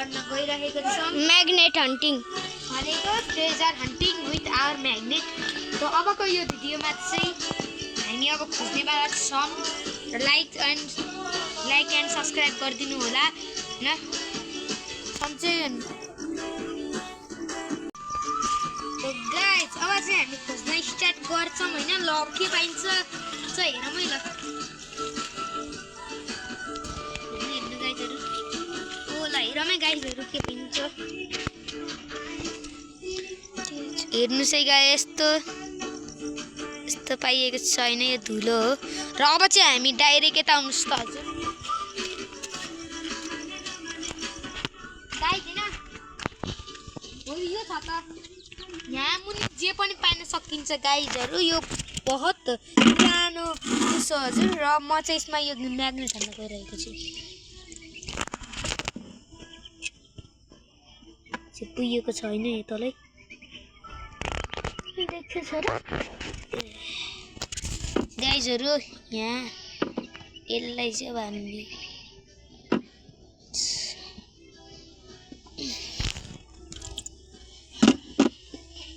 गर्न गइरहेको छौं म्याग्नेट हन्टिङ भनेको treasure hunting with our magnet. त अबको यो भिडियोमा चाहिँ हामी अब खोज्नेवाला छौं र लाइक एन्ड सब्स्क्राइब गरिदिनु होला हैन सन्चै। तो गाइस अब चाहिँ हामी खोज्न स्टार्ट गर्छौं हैन। ल के पाइन्छ चाहिँ हेरौँ है। ल हेर्नु गाइसहरु ओ ल हेरौँ है गाइसहरु के पाइन्छ। हेर्नुस् है गाइस यस्तो पाइएको छैन यो धुलो हो। र अब चाहिँ हामी डाइरेक्ट यता आउनुस् त हजुर गाइस हैन हो यो छ त यहाँ मुनि जे पनि पाइन सकिन्छ गाइजहरु। यो बहुत पुरानो छ हजुर र म चाहिँ यसमा यो म्याग्नेट हाल्न गइरहेको छु। चाहिँ पुगेको छैन यो तलै देख्छ र गाइजहरु यहाँ यसलाई चाहिँ अब हामीले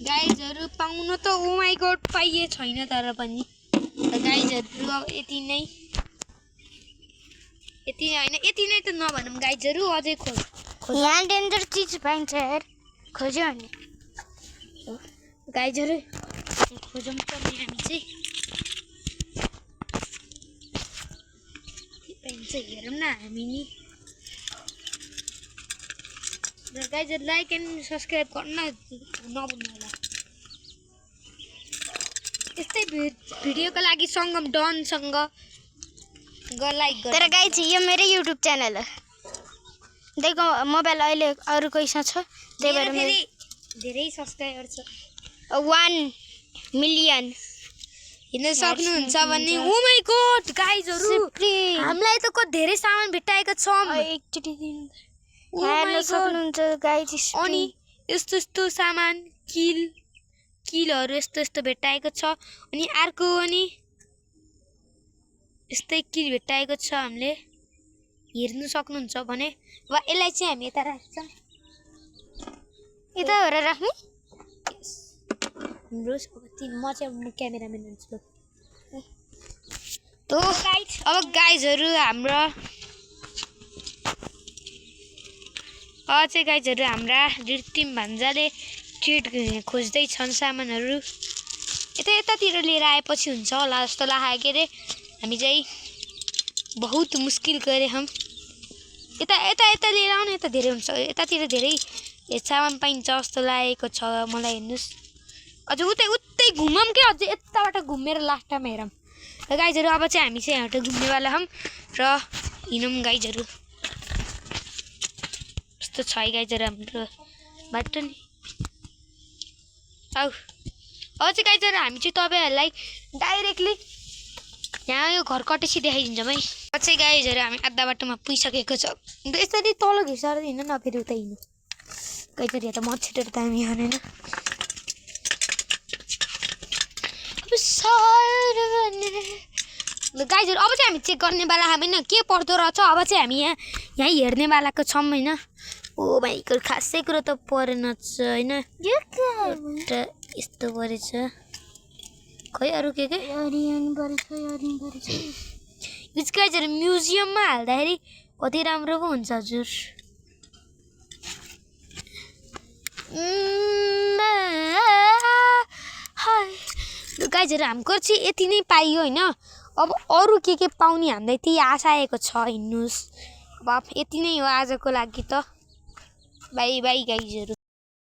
गाइजहरु पाउन त ओ माइ गॉड पाइए छैन तर पनि गाइजहरु अब यति नै हैन त नभनौं गाइजहरु अझै खोज यहाँ डेन्जर चीज पाइन्छ यार खोज्यो भने गाइजहरु खोजौँ त हामी चाहिँ के पाइन्छ हेरौँ न हामी नि। र गाइजहरु लाइक एन्ड सब्स्क्राइब गर्न नभुल्नु होला। यस्तै भिडियोको लागि सङ्गम डनसँग लाइक गर्नु। तर गाइज यो मेरो युट्युब च्यानल हो। देखो मोबाइल अहिले अरु कैसा छ त्यही भएर धेरै सब्स्क्राइबर छ 1 मिलियन हिँड्न सक्नुहुन्छ भने ओ माइ गॉड गाइजहरु हामीलाई त को धेरै सामान भेटाएको छ एकचोटी दिनु हेर्न सक्नुहुन्छ गाइज। अनि यस्तो सामान किलहरु यस्तो भेटाएको छ। अनि अर्को अनि यस्तै किल भेटाएको छ हामीले हेर्नु सक्नुहुन्छ भने। वा यसलाई चाहिँ हामी यता राख्छौं यता हेरेर राख्ने हाम्रो म चाहिँ क्यामेराम्यान हुन्छु। तो गाइज अब गाइजहरु हाम्रो गाइजहरु हाम्रा टिम भान्जाले ट्रिट खोज्दै छन् सामानहरु। यतातिर लिएर आएपछि हुन्छ होला जस्तो लाग्यो के रे। हामी चाहिँ बहुत मुस्किल गरे हम यता लिएर आउनु यता धेरै हुन्छ यतातिर धेरै सामान पाइन्छ जस्तो लागेको छ मलाई। हेर्नुस् अझ उतै घुमौँ के अझ यताबाट घुमेर लास्टमा हेरौँ। र गाइजहरु अब चाहिँ हामी चाहिँ यहाँबाट घुम्नेवाला हौं र हिँडौँ गाइजहरु। यस्तो छ है गाइजहरु हाम्रो बाटो नि। आउ अब चाहिँ गाइजहरु हामी चाहिँ तपाईहरुलाई डाइरेक्टली यहाँ यो घर कटेसी देखाइदिन्छौँ है। अब चाहिँ गाइजहरु हामी आधा बाटोमा पुगिसकेको छ। यसरी तल घिसेर हिँड्नु न फेरि उतै हिँड्नु गाइजहरु यहाँ त मछेटेर त हामी हानेन। गाइजहरु अब चाहिँ हामी चेक गर्नेवाला होइन के पर्दो रहेछ। अब चाहिँ हामी यहाँ हेर्नेवालाको छौँ हैन। ओ भाइ खासै कुरो त परेन हैन यस्तो परेछ खै अरु के गाइजहरु म्युजियममा हाल्दाखेरि कति राम्रो पो हुन्छ हजुर। गाइजहरु हाम्रो चाहिँ यति नै पाइयो हैन। अब अरु के पाउने हामीलाई त्यही आशा आएको छ। हिँड्नुस् अब यति नै हो आजको लागि त बाइ बाइ गाइजहरु।